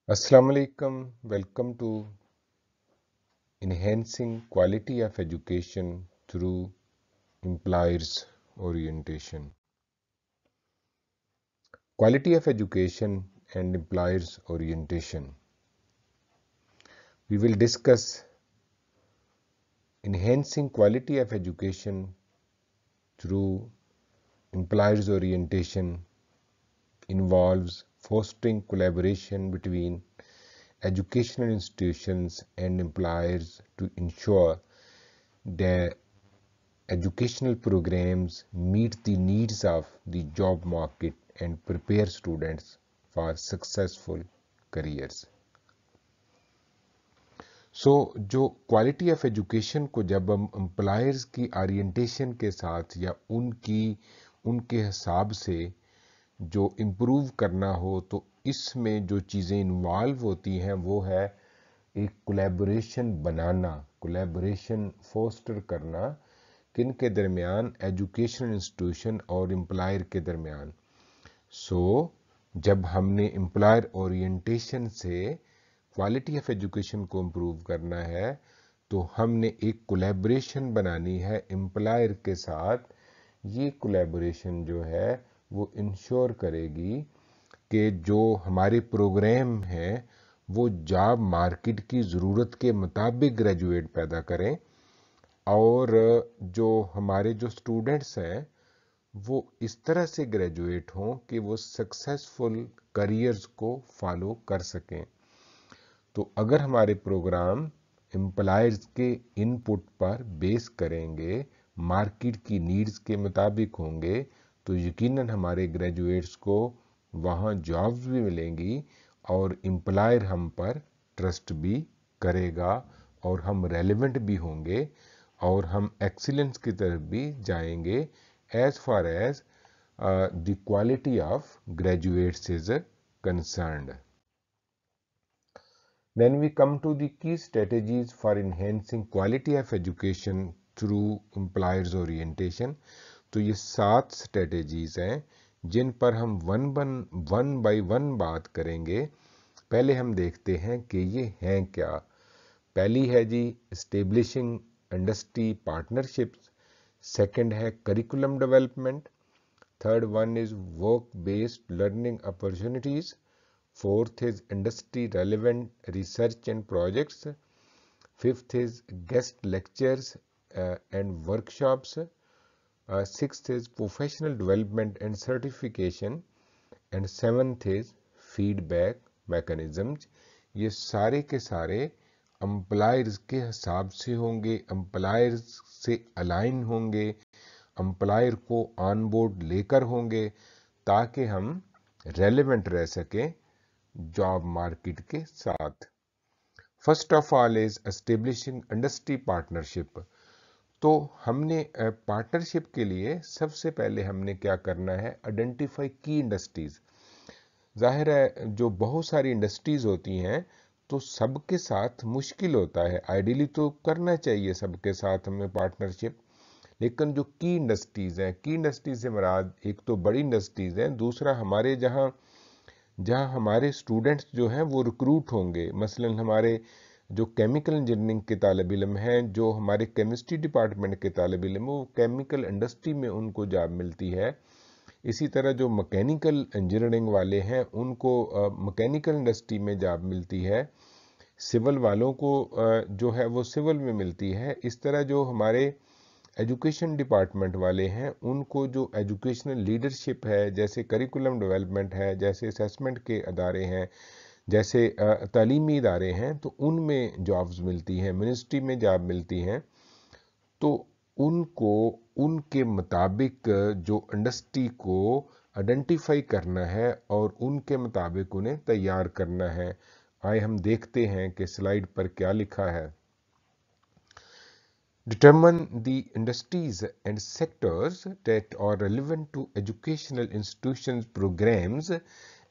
Assalamu alaikum. Welcome to Enhancing Quality of Education through Employers Orientation. Quality of Education and Employers Orientation. We will discuss enhancing quality of education through employers orientation involves fostering collaboration between educational institutions and employers to ensure that educational programs meet the needs of the job market and prepare students for successful careers. जो quality of education को जब हम employers की orientation के साथ या उनके हिसाब से जो इम्प्रूव करना हो, तो इसमें जो चीज़ें इन्वॉल्व होती हैं वो है एक कोलैबोरेशन बनाना, कोलैबोरेशन फोस्टर करना, किन के दरमियान, एजुकेशनल इंस्टीट्यूशन और एम्प्लॉयर के दरमियान। जब हमने एम्प्लॉयर ओरिएंटेशन से क्वालिटी ऑफ एजुकेशन को इम्प्रूव करना है तो हमने एक कोलैबोरेशन बनानी है एम्प्लॉयर के साथ। ये कोलैबोरेशन जो है वो इंश्योर करेगी कि जो हमारे प्रोग्राम हैं वो जॉब मार्केट की ज़रूरत के मुताबिक ग्रेजुएट पैदा करें और जो हमारे जो स्टूडेंट्स हैं वो इस तरह से ग्रेजुएट हों कि वो सक्सेसफुल करियर्स को फॉलो कर सकें। तो अगर हमारे प्रोग्राम एम्प्लॉयर्स के इनपुट पर बेस करेंगे, मार्केट की नीड्स के मुताबिक होंगे, तो यकीनन हमारे ग्रेजुएट्स को वहाँ जॉब्स भी मिलेंगी और एम्प्लॉयर हम पर ट्रस्ट भी करेगा और हम रेलेवेंट भी होंगे और हम एक्सीलेंस की तरफ भी जाएंगे as far as the quality of graduates is concerned. Then we come to the key strategies for enhancing quality of education through employers orientation. तो ये 7 स्ट्रेटेजीज हैं जिन पर हम वन बाय वन बात करेंगे। पहले हम देखते हैं कि ये हैं क्या। पहली है जी एस्टेब्लिशिंग इंडस्ट्री पार्टनरशिप्स, सेकंड है curriculum development, third one is work based learning opportunities, fourth is industry relevant research and projects, fifth is guest lectures and workshops, sixth is professional development and certification, and seventh is feedback mechanisms. ये सारे के सारे employers के हिसाब से होंगे, employers से align होंगे, एम्प्लॉयर को ऑन बोर्ड लेकर होंगे ताकि हम रेलेवेंट रह सकें जॉब मार्केट के साथ। First of all is establishing industry partnership. तो हमने पार्टनरशिप के लिए सबसे पहले हमने क्या करना है, आइडेंटिफाई की इंडस्ट्रीज। जाहिर है जो बहुत सारी इंडस्ट्रीज होती हैं तो सबके साथ मुश्किल होता है, आइडियली तो करना चाहिए सबके साथ हमें पार्टनरशिप, लेकिन जो की इंडस्ट्रीज हैं, की इंडस्ट्रीज से मुराद एक तो बड़ी इंडस्ट्रीज हैं, दूसरा हमारे जहाँ हमारे स्टूडेंट्स जो हैं वो रिक्रूट होंगे। मसलन हमारे जो केमिकल इंजीनियरिंग के तालिब इल्म हैं, जो हमारे केमिस्ट्री डिपार्टमेंट के तालिब इल्म, वो केमिकल इंडस्ट्री में उनको जॉब मिलती है। इसी तरह जो मैकेनिकल इंजीनियरिंग वाले हैं उनको मैकेनिकल इंडस्ट्री में जॉब मिलती है, सिविल वालों को जो है वो सिविल में मिलती है। इस तरह जो हमारे एजुकेशन डिपार्टमेंट वाले हैं उनको जो एजुकेशनल लीडरशिप है, जैसे करिकुलम डेवलपमेंट है, जैसे असेसमेंट के अदारे हैं, जैसे तालीमी इदारे हैं, तो उनमें जॉब्स मिलती हैं, मिनिस्ट्री में जॉब मिलती हैं। तो उनको उनके मुताबिक जो इंडस्ट्री को आइडेंटिफाई करना है और उनके मुताबिक उन्हें तैयार करना है। आइए हम देखते हैं कि स्लाइड पर क्या लिखा है। Determine the industries and sectors that are relevant to educational institutions, programs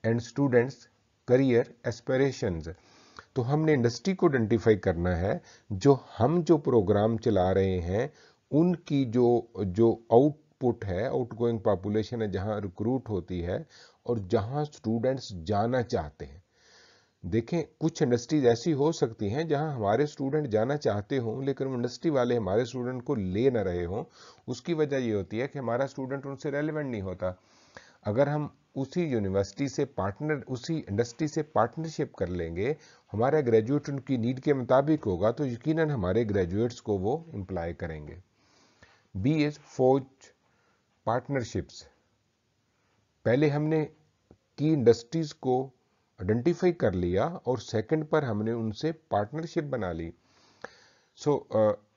and students' career aspirations. तो हमने इंडस्ट्री को आइडेंटिफाई करना है, जो प्रोग्राम चला रहे हैं उनकी जो आउटपुट है, आउटगोइंग पॉपुलेशन है, जहां रिक्रूट होती है और जहां स्टूडेंट्स जाना चाहते हैं। देखें कुछ इंडस्ट्रीज ऐसी हो सकती हैं जहां हमारे स्टूडेंट जाना चाहते हों लेकिन वो इंडस्ट्री वाले हमारे स्टूडेंट को ले ना रहे हों। उसकी वजह ये होती है कि हमारा स्टूडेंट उनसे रेलेवेंट नहीं होता। अगर हम उसी यूनिवर्सिटी से पार्टनर, उसी इंडस्ट्री से पार्टनरशिप कर लेंगे, हमारा ग्रेजुएट उनकी नीड के मुताबिक होगा, तो यकीनन हमारे ग्रेजुएट्स को वो एम्प्लॉय करेंगे। बी इज फौज पार्टनरशिप्स। पहले हमने की इंडस्ट्रीज को आइडेंटिफाई कर लिया और सेकंड पर हमने उनसे पार्टनरशिप बना ली। So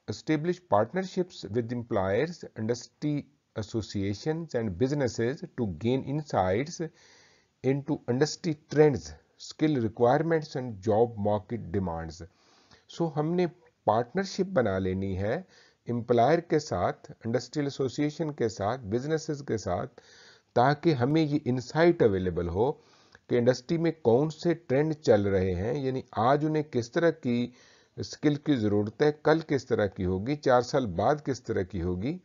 establish partnerships with employers, industry associations and businesses to gain insights into industry trends, skill requirements and job market demands. So हमने पार्टनरशिप बना लेनी है एम्प्लॉयर के साथ, इंडस्ट्रियल एसोसिएशन के साथ, बिजनेसेस के साथ, ताकि हमें ये इंसाइट अवेलेबल हो कि इंडस्ट्री में कौन से ट्रेंड चल रहे हैं, यानी आज उन्हें किस तरह की स्किल की ज़रूरत है, कल किस तरह की होगी, 4 साल बाद किस तरह की होगी।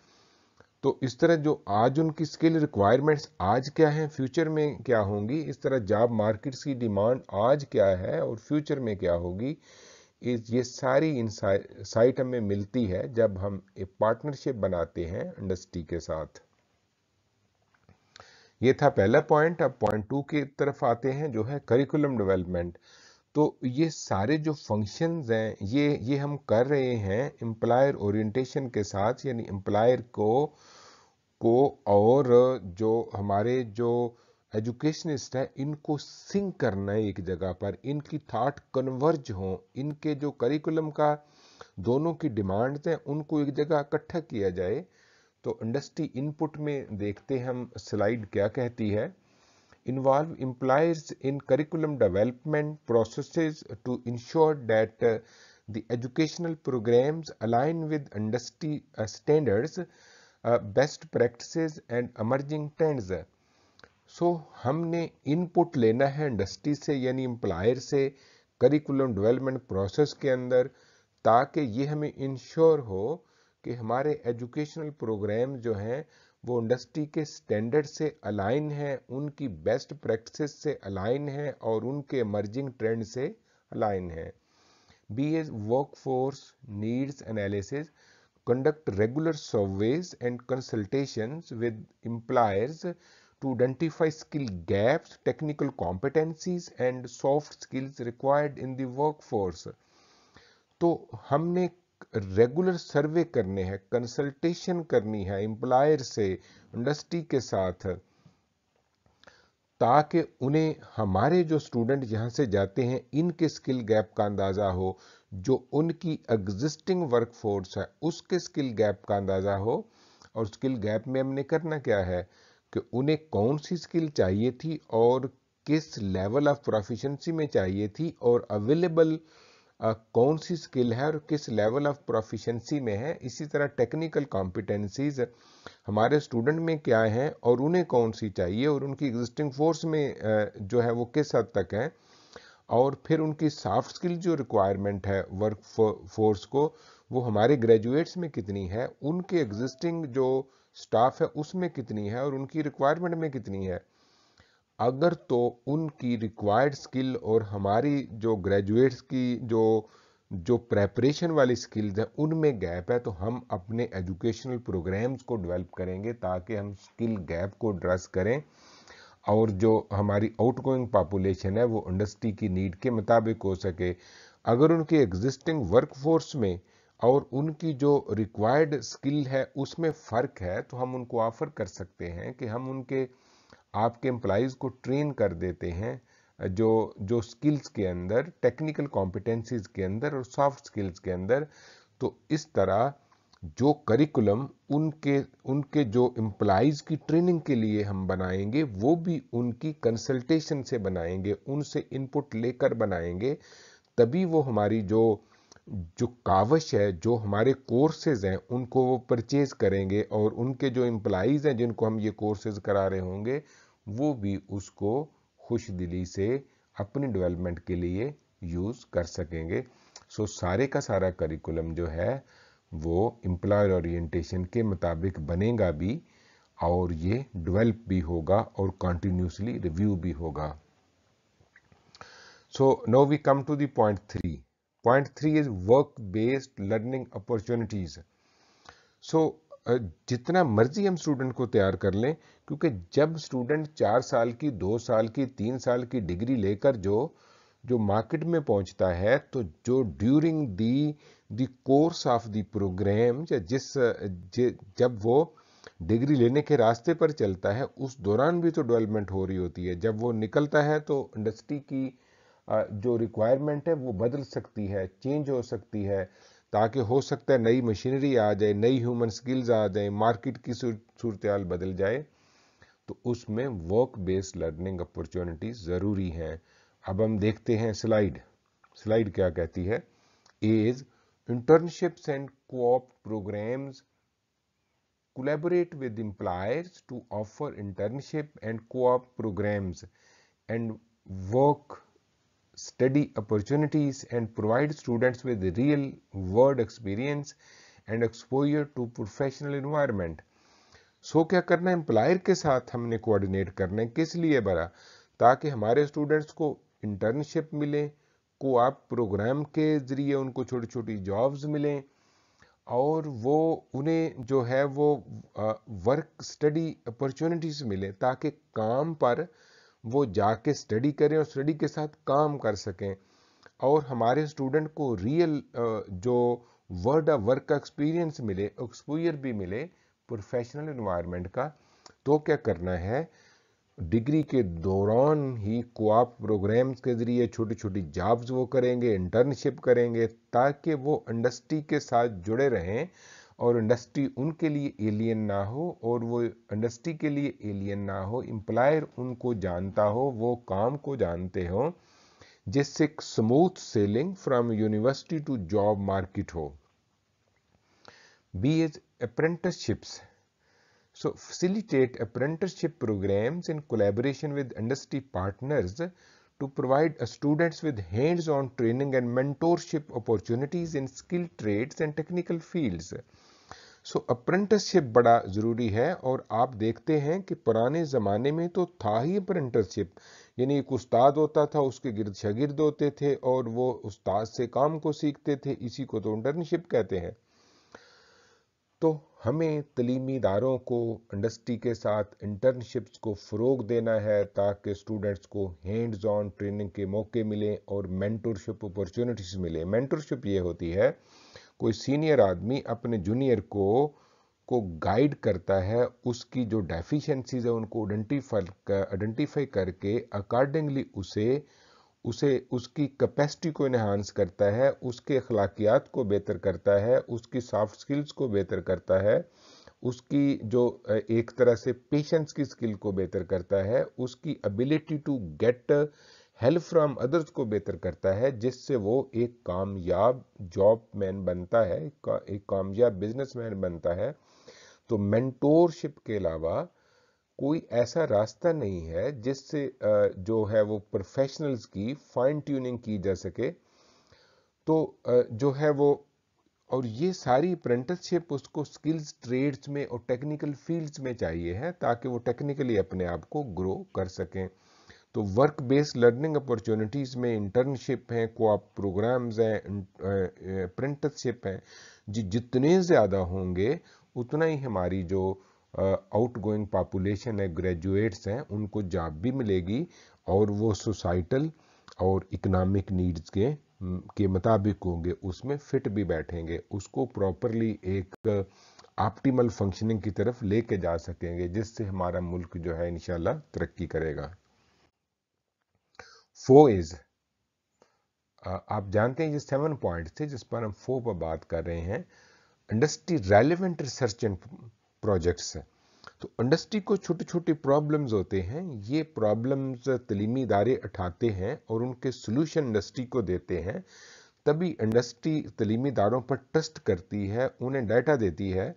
तो इस तरह जो आज उनकी स्किल रिक्वायरमेंट्स आज क्या हैं, फ्यूचर में क्या होंगी, इस तरह जॉब मार्केट्स की डिमांड आज क्या है और फ्यूचर में क्या होगी, ये सारी इंसाइट हमें मिलती है जब हम एक पार्टनरशिप बनाते हैं इंडस्ट्री के साथ। ये था पहला पॉइंट। अब पॉइंट 2 की तरफ आते हैं जो है करिकुलम डेवलपमेंट। तो ये सारे जो फंक्शंस हैं ये हम कर रहे हैं एम्प्लॉयर ओरिएंटेशन के साथ, यानी एम्प्लॉयर को और जो हमारे जो एजुकेशनिस्ट है इनको सिंक करना है एक जगह पर, इनकी थॉट कन्वर्ज हो, इनके जो करिकुलम का दोनों की डिमांड्स हैं उनको एक जगह इकट्ठा किया जाए। तो इंडस्ट्री इनपुट में देखते हैं हम स्लाइड क्या कहती है। Involve employers in curriculum development processes to ensure that the educational programs align with industry standards, best practices and emerging trends. So हमने इनपुट लेना है इंडस्ट्री से, यानी एम्प्लॉयर से, करिकुलम डेवलपमेंट प्रोसेस के अंदर, ताकि ये हमें इंश्योर हो कि हमारे एजुकेशनल प्रोग्राम जो हैं वो इंडस्ट्री के स्टैंडर्ड से अलाइन है, उनकी बेस्ट प्रैक्टिसेस से अलाइन है और उनके इमर्जिंग ट्रेंड से अलाइन है। B is workforce needs analysis, conduct regular surveys and consultations with employers to identify skill gaps, technical competencies and soft skills required in the workforce. तो हमने regular सर्वे करने हैं, कंसल्टेशन करनी है एम्प्लॉयर से, industry के साथ, ताकि उन्हें हमारे जो स्टूडेंट यहाँ से जाते हैं इनके स्किल गैप का अंदाज़ा हो, जो उनकी एग्जिस्टिंग वर्कफोर्स है उसके स्किल गैप का अंदाज़ा हो। और स्किल गैप में हमने करना क्या है कि उन्हें कौन सी स्किल चाहिए थी और किस लेवल ऑफ प्रोफिशिएंसी में चाहिए थी और अवेलेबल कौन सी स्किल है और किस लेवल ऑफ प्रोफिशिएंसी में है। इसी तरह टेक्निकल कॉम्पिटेंसीज हमारे स्टूडेंट में क्या है और उन्हें कौन सी चाहिए और उनकी एग्जिस्टिंग फोर्स में जो है वो किस हद तक है। और फिर उनकी सॉफ्ट स्किल जो रिक्वायरमेंट है वर्क फोर्स को, वो हमारे ग्रेजुएट्स में कितनी है, उनके एग्जिस्टिंग जो स्टाफ है उसमें कितनी है और उनकी रिक्वायरमेंट में कितनी है। अगर तो उनकी रिक्वायर्ड स्किल और हमारी जो ग्रेजुएट्स की जो प्रेपरेशन वाली स्किल्स हैं उनमें गैप है, तो हम अपने एजुकेशनल प्रोग्राम्स को डेवलप करेंगे ताकि हम स्किल गैप को एड्रेस करें और जो हमारी आउटगोइंग पॉपुलेशन है वो इंडस्ट्री की नीड के मुताबिक हो सके। अगर उनके एग्जिस्टिंग वर्कफोर्स में और उनकी जो रिक्वायर्ड स्किल है उसमें फ़र्क है, तो हम उनको ऑफर कर सकते हैं कि हम उनके आपके एम्प्लॉइज़ को ट्रेन कर देते हैं जो जो स्किल्स के अंदर, टेक्निकल कॉम्पिटेंसीज के अंदर और सॉफ्ट स्किल्स के अंदर। तो इस तरह जो करिकुलम उनके जो एम्प्लॉइज़ की ट्रेनिंग के लिए हम बनाएंगे वो भी उनकी कंसल्टेशन से बनाएंगे, उनसे इनपुट लेकर बनाएंगे, तभी वो हमारी जो कावश है, जो हमारे कोर्सेज हैं उनको वो परचेज करेंगे और उनके जो एम्प्लॉइज़ हैं जिनको हम ये कोर्सेज करा रहे होंगे वो भी उसको खुश दिली से अपनी डेवलपमेंट के लिए यूज़ कर सकेंगे। सो सारे का सारा करिकुलम जो है वो एम्प्लॉयर ओरिएंटेशन के मुताबिक बनेगा भी और ये डेवलप भी होगा और कंटिन्यूसली रिव्यू भी होगा। So now we come to the point 3. Point 3 is work-based learning opportunities. So जितना मर्जी हम स्टूडेंट को तैयार कर लें, क्योंकि जब स्टूडेंट 4 साल की, 2 साल की, 3 साल की डिग्री लेकर जो मार्केट में पहुंचता है, तो जो during the course of the programme, या जब वो डिग्री लेने के रास्ते पर चलता है, उस दौरान भी तो डेवलपमेंट हो रही होती है. जब वो निकलता है तो इंडस्ट्री की जो रिक्वायरमेंट है वो बदल सकती है, चेंज हो सकती है, ताकि हो सकता है नई मशीनरी आ जाए, नई ह्यूमन स्किल्स आ जाए, मार्केट की सूरत-हाल बदल जाए, तो उसमें वर्क बेस्ड लर्निंग अपॉर्चुनिटीज ज़रूरी हैं. अब हम देखते हैं स्लाइड क्या कहती है. A is internships and co-op programmes collaborate with employers to offer internship and co-op programs and work study opportunities and provide students with real world experience and exposure to professional environment. सो क्या करना है, employer के साथ हमने coordinate करना है. किस लिए बरा? ताकि हमारे स्टूडेंट्स को इंटर्नशिप मिले, को-ऑप प्रोग्राम के जरिए उनको छोटी छोटी जॉब्स मिलें, और वो उन्हें जो है वो वर्क स्टडी अपॉर्चुनिटीज मिले, ताकि काम पर वो जाके स्टडी करें और स्टडी के साथ काम कर सकें, और हमारे स्टूडेंट को रियल जो वर्ड ऑफ वर्क का एक्सपीरियंस मिले, एक्सपोजर भी मिले प्रोफेशनल एनवायरनमेंट का. तो क्या करना है, डिग्री के दौरान ही कोऑप प्रोग्राम्स के जरिए छोटी छोटी जॉब्स वो करेंगे, इंटर्नशिप करेंगे, ताकि वो इंडस्ट्री के साथ जुड़े रहें और इंडस्ट्री उनके लिए एलियन ना हो और वो इंडस्ट्री के लिए एलियन ना हो. एम्प्लॉयर उनको जानता हो, वो काम को जानते हो, जिससे smooth sailing from university to job market हो. B is apprenticeships. So facilitate apprenticeship programs in collaboration with industry partners to provide students with hands-on training and mentorship opportunities in skilled trades and technical fields. So apprenticeship बड़ा ज़रूरी है. और आप देखते हैं कि पुराने ज़माने में तो था ही apprenticeship, यानी एक उस्ताद होता था, उसके गिर्द शागिर्द होते थे और वो उस्ताद से काम को सीखते थे. इसी को तो इंटर्नशिप कहते हैं. तो हमें तलीमी इदारों को इंडस्ट्री के साथ इंटर्नशिप्स को फ़रोग देना है, ताकि स्टूडेंट्स को हैंड्स ऑन ट्रेनिंग के मौके मिले और मेंटरशिप अपॉर्चुनिटीज मिले. मेंटरशिप ये होती है, कोई सीनियर आदमी अपने जूनियर को गाइड करता है, उसकी जो डेफिशिएंसीज है उनको आइडेंटिफाई करके अकॉर्डिंगली उसे उसकी कैपेसिटी को इन्हांस करता है, उसके अखलाकियात को बेहतर करता है, उसकी सॉफ्ट स्किल्स को बेहतर करता है, उसकी जो एक तरह से पेशेंस की स्किल को बेहतर करता है, उसकी ability to get help from others को बेहतर करता है, जिससे वो एक कामयाब जॉब मैन बनता है, एक कामयाब बिजनेसमैन बनता है. तो मेंटोरशिप के अलावा कोई ऐसा रास्ता नहीं है जिससे जो है वो प्रोफेशनल्स की फाइन ट्यूनिंग की जा सके. तो जो है वो, और ये सारी अप्रेंटिसशिप उसको स्किल्स ट्रेड्स में और टेक्निकल फील्ड्स में चाहिए है, ताकि वो टेक्निकली अपने आप को ग्रो कर सकें. तो वर्क बेस्ड लर्निंग अपॉर्चुनिटीज में इंटर्नशिप हैं, कोऑप प्रोग्राम्स हैं, अप्रेंटिसशिप हैं, जितने ज़्यादा होंगे उतना ही हमारी जो आउट गोइंग पॉपुलेशन है, ग्रेजुएट्स हैं, उनको जॉब भी मिलेगी और वो सोसाइटल और इकोनॉमिक नीड्स के मुताबिक होंगे, उसमें फिट भी बैठेंगे, उसको प्रॉपरली एक ऑप्टिमल फंक्शनिंग की तरफ लेके जा सकेंगे, जिससे हमारा मुल्क जो है इंशाल्लाह तरक्की करेगा. 4 इज, आप जानते हैं ये 7 पॉइंट थे जिस पर हम 4 पर बात कर रहे हैं. Industry relevant research and projects है. तो इंडस्ट्री को छोटे छोटे प्रॉब्लम्स होते हैं, ये प्रॉब्लम्स तलीमी इदारे उठाते हैं और उनके सोल्यूशन इंडस्ट्री को देते हैं. तभी इंडस्ट्री तलीमी इदारों पर ट्रस्ट करती है, उन्हें डाटा देती है.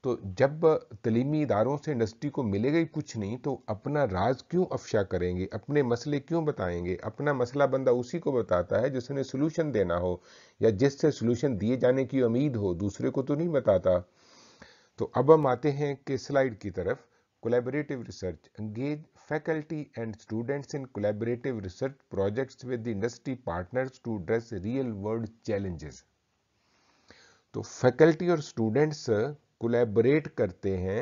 तो जब तलीमी इदारों से इंडस्ट्री को मिलेगा ही कुछ नहीं, तो अपना राज क्यों अफशा करेंगे, अपने मसले क्यों बताएंगे. अपना मसला बंदा उसी को बताता है जिसने सोल्यूशन देना हो या जिससे सोल्यूशन दिए जाने की उम्मीद हो, दूसरे को तो नहीं बताता. तो अब हम आते हैं कि स्लाइड की तरफ. Collaborative research, engage faculty and students in collaborative research projects with the industry partners to address real world challenges. तो फैकल्टी और स्टूडेंट्स कोलैबोरेट करते हैं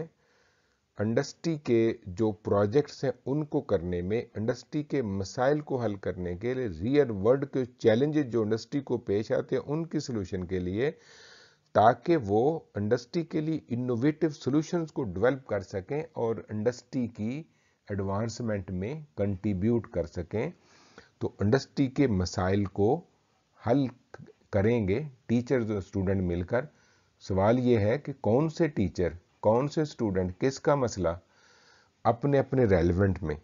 इंडस्ट्री के जो प्रोजेक्ट्स हैं उनको करने में, इंडस्ट्री के मसाइल को हल करने के लिए, रियल वर्ल्ड के चैलेंजेस जो इंडस्ट्री को पेश आते हैं उनकी सॉल्यूशन के लिए, ताकि वो इंडस्ट्री के लिए इनोवेटिव सॉल्यूशंस को डेवलप कर सकें और इंडस्ट्री की एडवांसमेंट में कंट्रीब्यूट कर सकें। तो इंडस्ट्री के मसाइल को हल करेंगे टीचर्स और स्टूडेंट मिलकर। सवाल ये है कि कौन से टीचर, कौन से स्टूडेंट किसका मसला अपने अपने रेलेवेंट में,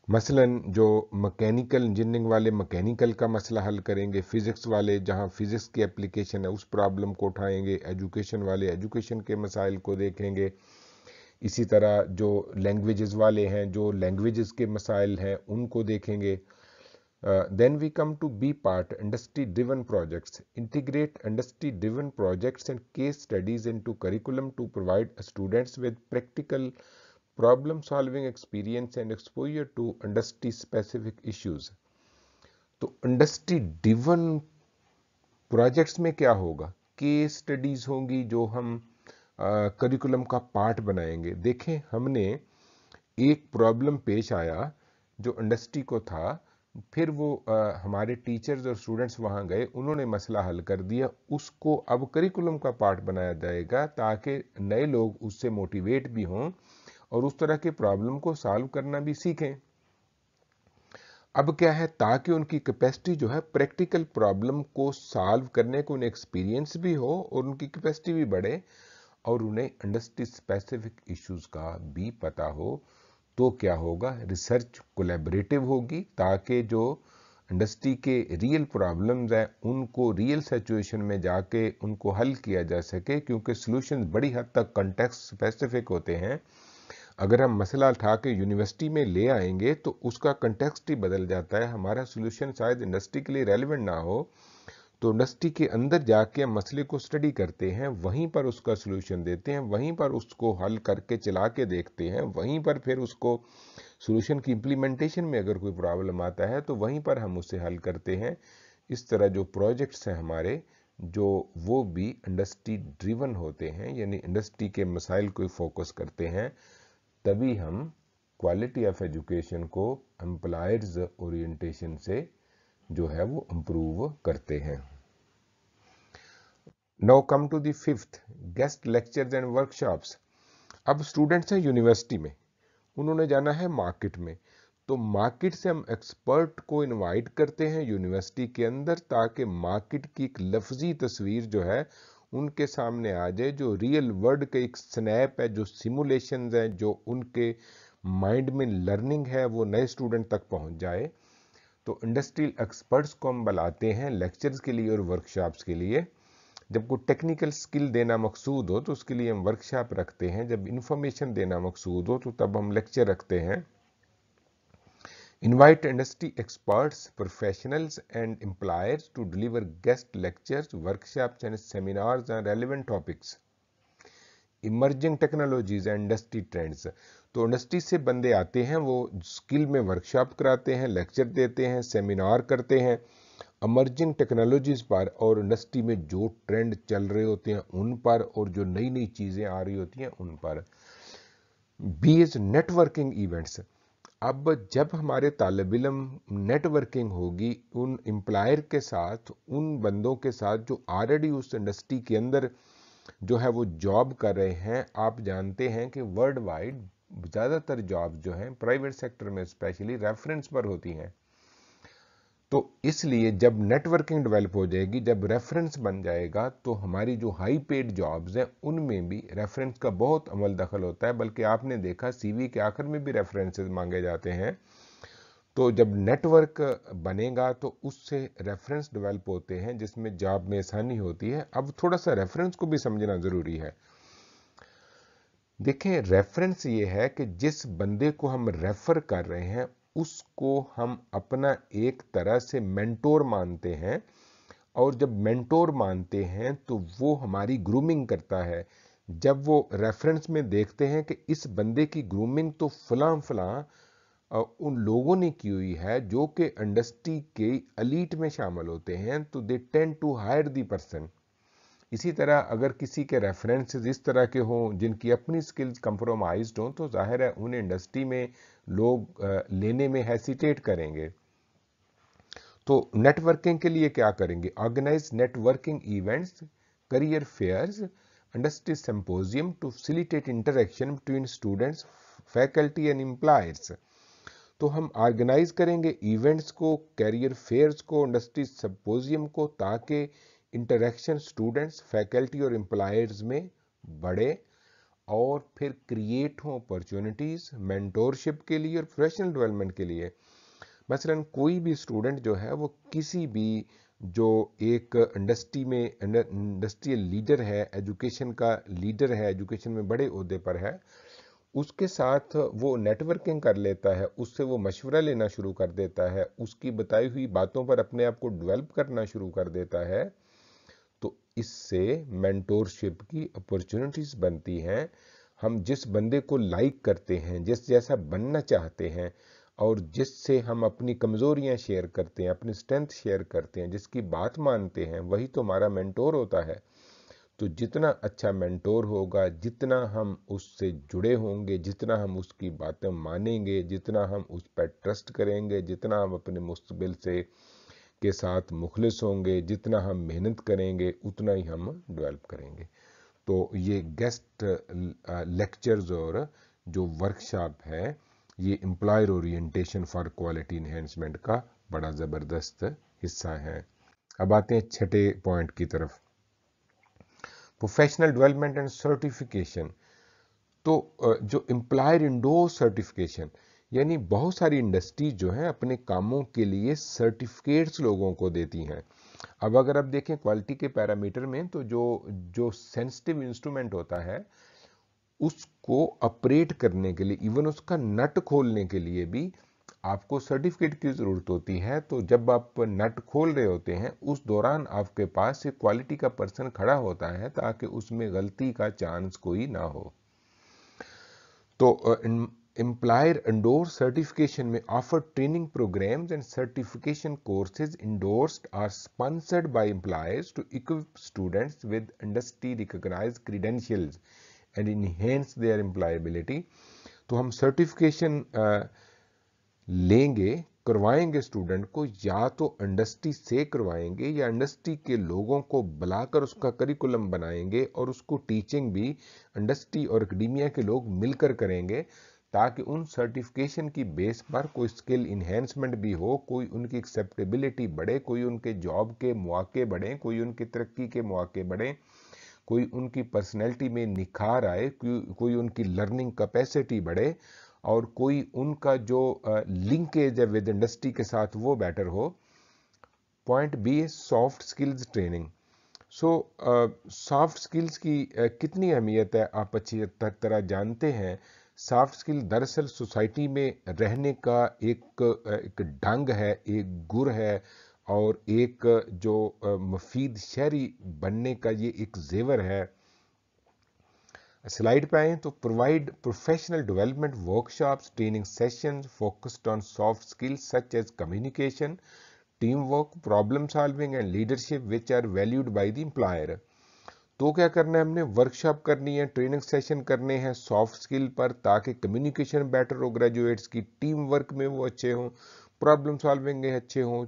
मसलन जो मैकेनिकल इंजीनियरिंग वाले मैकेनिकल का मसला हल करेंगे, फिजिक्स वाले जहां फिजिक्स की एप्लीकेशन है उस प्रॉब्लम को उठाएंगे, एजुकेशन वाले एजुकेशन के मसाइल को देखेंगे, इसी तरह जो लैंग्वेजेस वाले हैं जो लैंग्वेजेस के मसाइल हैं उनको देखेंगे। Then we come to B part, industry driven projects. Integrate industry driven projects and case studies into curriculum to provide students with practical problem solving experience and exposure to industry specific issues. तो industry driven projects में क्या होगा, case studies होंगी जो हम curriculum का part बनाएंगे। देखें, हमने एक प्रॉब्लम पेश आया जो इंडस्ट्री को था, फिर वो हमारे टीचर्स और स्टूडेंट्स वहां गए, उन्होंने मसला हल कर दिया, उसको अब करिकुलम का पार्ट बनाया जाएगा ताकि नए लोग उससे मोटिवेट भी हों और उस तरह के प्रॉब्लम को सॉल्व करना भी सीखें। अब क्या है, ताकि उनकी कैपेसिटी जो है प्रैक्टिकल प्रॉब्लम को सॉल्व करने को, उन्हें एक्सपीरियंस भी हो और उनकी कैपेसिटी भी बढ़े और उन्हें इंडस्ट्री स्पेसिफिक इश्यूज का भी पता हो। तो क्या होगा, रिसर्च कोलैबोरेटिव होगी ताकि जो इंडस्ट्री के रियल प्रॉब्लम्स हैं उनको रियल सिचुएशन में जाके उनको हल किया जा सके, क्योंकि सॉल्यूशंस बड़ी हद तक कॉन्टेक्स्ट स्पेसिफिक होते हैं। अगर हम मसला उठा के यूनिवर्सिटी में ले आएंगे तो उसका कॉन्टेक्स्ट ही बदल जाता है, हमारा सॉल्यूशन शायद इंडस्ट्री के लिए रेलेवेंट ना हो। तो इंडस्ट्री के अंदर जाके हम मसले को स्टडी करते हैं, वहीं पर उसका सॉल्यूशन देते हैं, वहीं पर उसको हल करके चला के देखते हैं, वहीं पर फिर उसको सॉल्यूशन की इम्प्लीमेंटेशन में अगर कोई प्रॉब्लम आता है तो वहीं पर हम उसे हल करते हैं। इस तरह जो प्रोजेक्ट्स हैं हमारे, जो वो भी इंडस्ट्री ड्रिवन होते हैं, यानी इंडस्ट्री के मसाइल को फोकस करते हैं, तभी हम क्वालिटी ऑफ एजुकेशन को एम्प्लॉयर्स ओरिएंटेशन से जो है वो इंप्रूव करते हैं। Now come to the fifth, guest lectures and workshops. अब स्टूडेंट्स हैं यूनिवर्सिटी में, उन्होंने जाना है मार्केट में, तो मार्केट से हम एक्सपर्ट को इनवाइट करते हैं यूनिवर्सिटी के अंदर, ताकि मार्केट की एक लफ्जी तस्वीर जो है उनके सामने आ जाए, जो रियल वर्ल्ड के एक स्नैप है, जो सिमुलेशंस हैं, जो उनके माइंड में लर्निंग है वो नए स्टूडेंट तक पहुंच जाए। तो इंडस्ट्रियल एक्सपर्ट्स को हम बुलाते हैं लेक्चर्स के लिए और वर्कशॉप्स के लिए। जब कोई टेक्निकल स्किल देना मकसूद हो तो उसके लिए हम वर्कशॉप रखते हैं, जब इंफॉर्मेशन देना मकसूद हो तो तब हम लेक्चर रखते हैं। Invite industry experts, professionals and employers to deliver guest lectures, workshops and seminars on relevant topics. Emerging technologies and industry trends. तो इंडस्ट्री से बंदे आते हैं, वो स्किल में वर्कशॉप कराते हैं, लेक्चर देते हैं, सेमिनार करते हैं इमर्जिंग टेक्नोलॉजीज पर और इंडस्ट्री में जो ट्रेंड चल रहे होते हैं उन पर और जो नई नई चीज़ें आ रही होती हैं उन पर। BS networking events. अब जब हमारे तालिब इल्म नेटवर्किंग होगी उन एम्प्लॉयर के साथ, उन बंदों के साथ जो ऑलरेडी उस इंडस्ट्री के अंदर जो है वो जॉब कर रहे हैं। आप जानते हैं कि वर्ल्ड वाइड ज़्यादातर जॉब जो हैं प्राइवेट सेक्टर में स्पेशली रेफरेंस पर होती हैं, तो इसलिए जब नेटवर्किंग डेवलप हो जाएगी, जब रेफरेंस बन जाएगा, तो हमारी जो हाई पेड जॉब्स हैं उनमें भी रेफरेंस का बहुत अमल दखल होता है। बल्कि आपने देखा सीवी के आखिर में भी रेफरेंसेस मांगे जाते हैं। तो जब नेटवर्क बनेगा तो उससे रेफरेंस डेवलप होते हैं जिसमें जॉब में आसानी होती है। अब थोड़ा सा रेफरेंस को भी समझना जरूरी है। देखें, रेफरेंस ये है कि जिस बंदे को हम रेफर कर रहे हैं उसको हम अपना एक तरह से मेंटोर मानते हैं, और जब मेंटोर मानते हैं तो वो हमारी ग्रूमिंग करता है। जब वो रेफरेंस में देखते हैं कि इस बंदे की ग्रूमिंग तो फलां उन लोगों ने की हुई है जो कि इंडस्ट्री के एलीट में शामिल होते हैं, तो they tend to hire the person. इसी तरह अगर किसी के रेफरेंसेस इस तरह के हों जिनकी अपनी स्किल्स कंप्रोमाइज्ड हों, तो जाहिर है उन्हें इंडस्ट्री में लोग लेने में हेसिटेट करेंगे। तो नेटवर्किंग के लिए क्या करेंगे? Organise networking events, career fairs, industry symposium to facilitate interaction between students, faculty and employers. तो हम ऑर्गेनाइज करेंगे इवेंट्स को, कैरियर फेयर्स को, इंडस्ट्री सिंपोजियम को, ताकि इंटरेक्शन स्टूडेंट्स, फैकल्टी और एम्प्लॉयर्स में बढ़े और फिर क्रिएट हो अपॉर्चुनिटीज मेंटोरशिप के लिए और प्रोफेशनल डेवलपमेंट के लिए। मसलन कोई भी स्टूडेंट जो है वो किसी भी जो एक इंडस्ट्री में इंडस्ट्रियल लीडर है, एजुकेशन का लीडर है, एजुकेशन में बड़े ओहदे पर है, उसके साथ वो नेटवर्किंग कर लेता है, उससे वो मशवरा लेना शुरू कर देता है, उसकी बताई हुई बातों पर अपने आप को डेवलप करना शुरू कर देता है, तो इससे मेंटोरशिप की अपॉर्चुनिटीज बनती हैं। हम जिस बंदे को लाइक करते हैं, जिस जैसा बनना चाहते हैं और जिससे हम अपनी कमज़ोरियां शेयर करते हैं, अपनी स्ट्रेंथ शेयर करते हैं, जिसकी बात मानते हैं, वही तो हमारा मेंटोर होता है। तो जितना अच्छा मेंटोर होगा, जितना हम उससे जुड़े होंगे, जितना हम उसकी बातें मानेंगे, जितना हम उस पर ट्रस्ट करेंगे, जितना हम अपने मुस्तबिल से के साथ मुखलिस होंगे, जितना हम मेहनत करेंगे, उतना ही हम डेवलप करेंगे। तो ये गेस्ट लेक्चर्स और जो वर्कशॉप है, ये employer orientation for quality enhancement का बड़ा ज़बरदस्त हिस्सा है। अब आते हैं छठे पॉइंट की तरफ, प्रोफेशनल डेवलपमेंट एंड सर्टिफिकेशन। तो जो एम्प्लॉयर इंडोर्स सर्टिफिकेशन, यानी बहुत सारी इंडस्ट्रीज जो हैं अपने कामों के लिए सर्टिफिकेट्स लोगों को देती हैं। अब अगर आप देखें क्वालिटी के पैरामीटर में, तो जो सेंसिटिव इंस्ट्रूमेंट होता है उसको ऑपरेट करने के लिए, इवन उसका नट खोलने के लिए भी आपको सर्टिफिकेट की ज़रूरत होती है। तो जब आप नट खोल रहे होते हैं उस दौरान आपके पास एक क्वालिटी का पर्सन खड़ा होता है ताकि उसमें गलती का चांस कोई ना हो। तो एम्प्लॉयर इंडोर्स सर्टिफिकेशन में offer training programmes and certification courses endorsed or sponsored by employers to equip students with industry recognised credentials and enhance their employability. तो हम सर्टिफिकेशन लेंगे, करवाएंगे स्टूडेंट को, या तो इंडस्ट्री से करवाएंगे या इंडस्ट्री के लोगों को बुलाकर उसका करिकुलम बनाएंगे और उसको टीचिंग भी इंडस्ट्री और एकेडमिया के लोग मिलकर करेंगे, ताकि उन सर्टिफिकेशन की बेस पर कोई स्किल इन्हेंसमेंट भी हो, कोई उनकी एक्सेप्टेबिलिटी बढ़े, कोई उनके जॉब के मौके बढ़े, कोई उनकी तरक्की के मौके बढ़े, कोई उनकी पर्सनैलिटी में निखार आए, कोई उनकी लर्निंग कैपेसिटी बढ़े और कोई उनका जो लिंकेज है विद इंडस्ट्री के साथ वो बेटर हो। पॉइंट बी है soft skills training. So soft skills की कितनी अहमियत है आप अच्छी तरह जानते हैं। सॉफ्ट स्किल दरअसल सोसाइटी में रहने का एक ढंग है, एक गुर है और एक जो मुफीद शहरी बनने का ये एक जेवर है। स्लाइड पे आए तो provide professional development workshops, training sessions focused on soft skills such as communication, team work, problem solving and leadership which are valued by the employer. तो क्या करना है, हमने वर्कशॉप करनी है, ट्रेनिंग सेशन करने हैं सॉफ्ट स्किल पर, ताकि कम्युनिकेशन बेटर हो ग्रेजुएट्स की, टीम वर्क में वो अच्छे हों, प्रॉब्लम सॉल्विंग में अच्छे हों,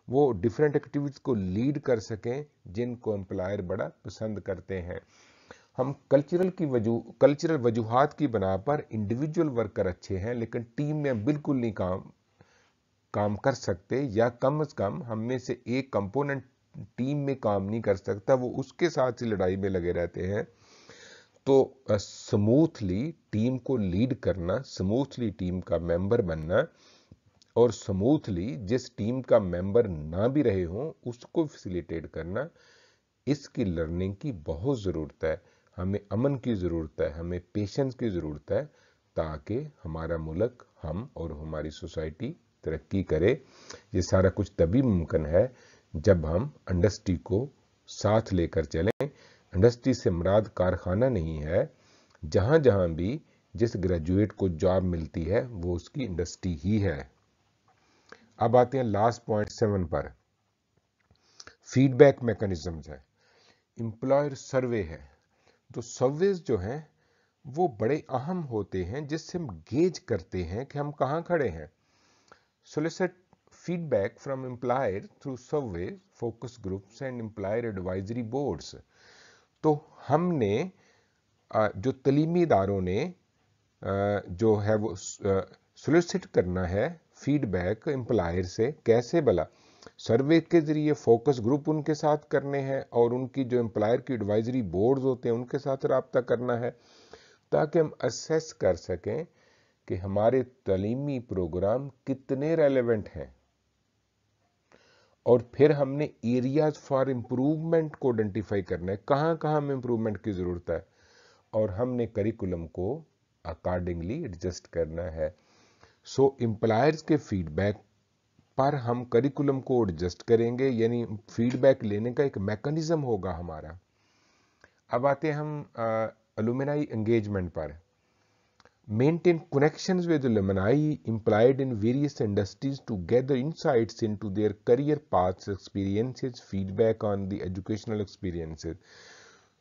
वो डिफरेंट एक्टिविटीज को लीड कर सकें जिनको एम्प्लॉयर बड़ा पसंद करते हैं। हम कल्चरल वजूहात की बना पर इंडिविजुअल वर्कर अच्छे हैं लेकिन टीम में बिल्कुल नहीं काम कर सकते, या कम से कम हम में से एक कंपोनेंट टीम में काम नहीं कर सकता, वो उसके साथ ही लड़ाई में लगे रहते हैं। तो स्मूथली टीम को लीड करना, स्मूथली टीम का मेंबर बनना और स्मूथली जिस टीम का मेंबर ना भी रहे हों उसको फैसिलिटेट करना, इसकी लर्निंग की बहुत ज़रूरत है। हमें अमन की ज़रूरत है, हमें पेशेंस की ज़रूरत है, ताकि हमारा मुल्क, हम और हमारी सोसाइटी तरक्की करे। ये सारा कुछ तभी मुमकिन है जब हम इंडस्ट्री को साथ लेकर चलें, इंडस्ट्री से मुराद कारखाना नहीं है, जहां जहां भी जिस ग्रेजुएट को जॉब मिलती है वो उसकी इंडस्ट्री ही है। अब आते हैं लास्ट पॉइंट 7 पर, फीडबैक मैकेनिज्म्स है, एम्प्लॉयर सर्वे है। तो सर्वेज जो हैं वो बड़े अहम होते हैं, जिससे हम गेज करते हैं कि हम कहाँ खड़े हैं। Solicit feedback from employer through survey, focus groups and employer advisory boards. तो हमने जो तलीमी इदारों ने जो है वो सोलिसिट करना है फीडबैक एम्प्लॉयर से, कैसे भला? सर्वे के जरिए, फोकस ग्रुप उनके साथ करने हैं और उनकी जो एम्प्लॉयर की एडवाइजरी बोर्ड्स होते हैं उनके साथ रब्ता करना है, ताकि हम असेस कर सकें कि हमारे तालीमी प्रोग्राम कितने रेलेवेंट हैं। और फिर हमने एरियाज फॉर इम्प्रूवमेंट को आइडेंटिफाई करना है, कहाँ कहाँ हमें इम्प्रूवमेंट की ज़रूरत है, और हमने करिकुलम को अकॉर्डिंगली एडजस्ट करना है। सो एम्प्लॉयर्स के फीडबैक पर हम करिकुलम को एडजस्ट करेंगे, यानी फीडबैक लेने का एक मैकेनिज्म होगा हमारा। अब आते हैं हम अलुमिनाई एंगेजमेंट पर। Maintain connections with alumni employed in various industries to gather insights into their career paths, experiences, feedback on the educational experiences.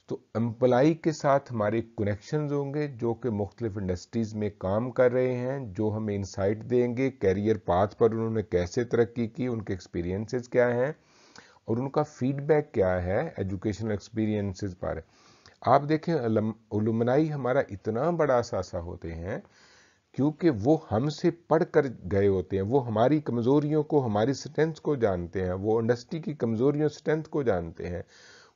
तो एम्प्लाई के साथ हमारे कनेक्शंस होंगे जो कि मुख्तलिफ इंडस्ट्रीज में काम कर रहे हैं, जो हमें इंसाइट देंगे कैरियर पाथ पर उन्होंने कैसे तरक्की की, उनके एक्सपीरियंसेस क्या हैं और उनका फीडबैक क्या है एजुकेशनल एक्सपीरियंसेस पर। आप देखें अलुमनाई हमारा इतना बड़ा असासा होते हैं क्योंकि वो हमसे पढ़ कर गए होते हैं, वो हमारी कमज़ोरियों को, हमारी स्ट्रेंथ को जानते हैं, वो इंडस्ट्री की कमज़ोरियों स्ट्रेंथ को जानते हैं।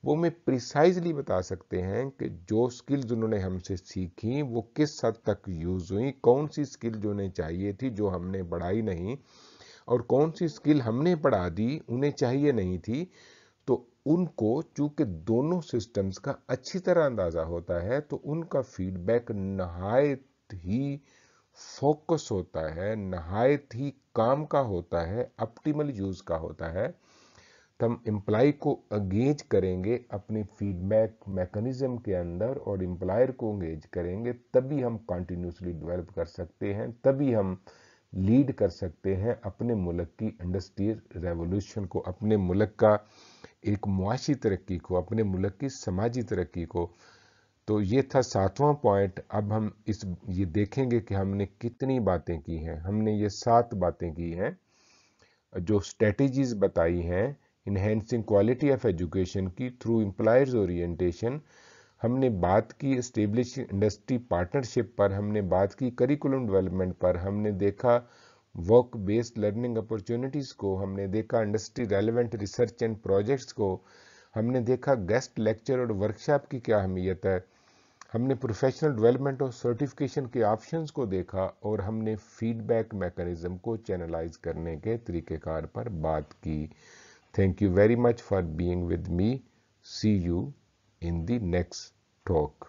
वो हमें प्रिसाइजली बता सकते हैं कि जो स्किल्स उन्होंने हमसे सीखी वो किस हद तक यूज़ हुई, कौन सी स्किल जो उन्हें चाहिए थी जो हमने बढ़ाई नहीं, और कौन सी स्किल हमने बढ़ा दी उन्हें चाहिए नहीं थी। तो उनको चूंकि दोनों सिस्टम्स का अच्छी तरह अंदाजा होता है तो उनका फीडबैक नहायत ही फोकस होता है, नहायत ही काम का होता है, ऑप्टिमल यूज का होता है। तो हम एम्प्लॉय को एंगेज करेंगे अपनी फीडबैक मैकेनिज्म के अंदर और एम्प्लॉयर को एंगेज करेंगे, तभी हम कंटिन्यूसली डेवलप कर सकते हैं, तभी हम लीड कर सकते हैं अपने मुल्क की इंडस्ट्रियल रेवोल्यूशन को, अपने मुल्क का एक मुआशी तरक्की को, अपने मुल्क की समाजी तरक्की को। तो ये था 7वां पॉइंट। अब हम ये देखेंगे कि हमने कितनी बातें की हैं। हमने ये 7 बातें की हैं, जो स्ट्रेटेजीज बताई हैं इन्हेंसिंग क्वालिटी ऑफ एजुकेशन की थ्रू एम्प्लॉयर्स ओरिएंटेशन। हमने बात की एस्टेब्लिशिंग इंडस्ट्री पार्टनरशिप पर, हमने बात की करिकुलम डेवलपमेंट पर, हमने देखा वर्क बेस्ड लर्निंग अपॉर्चुनिटीज़ को, हमने देखा industry relevant research and projects को, हमने देखा गेस्ट लेक्चर और वर्कशॉप की क्या अहमियत है, हमने प्रोफेशनल डेवलपमेंट और सर्टिफिकेशन के ऑप्शंस को देखा, और हमने फीडबैक मैकेनिज्म को चैनलाइज करने के तरीक़ेकार पर बात की। Thank you very much for being with me. See you in the next talk.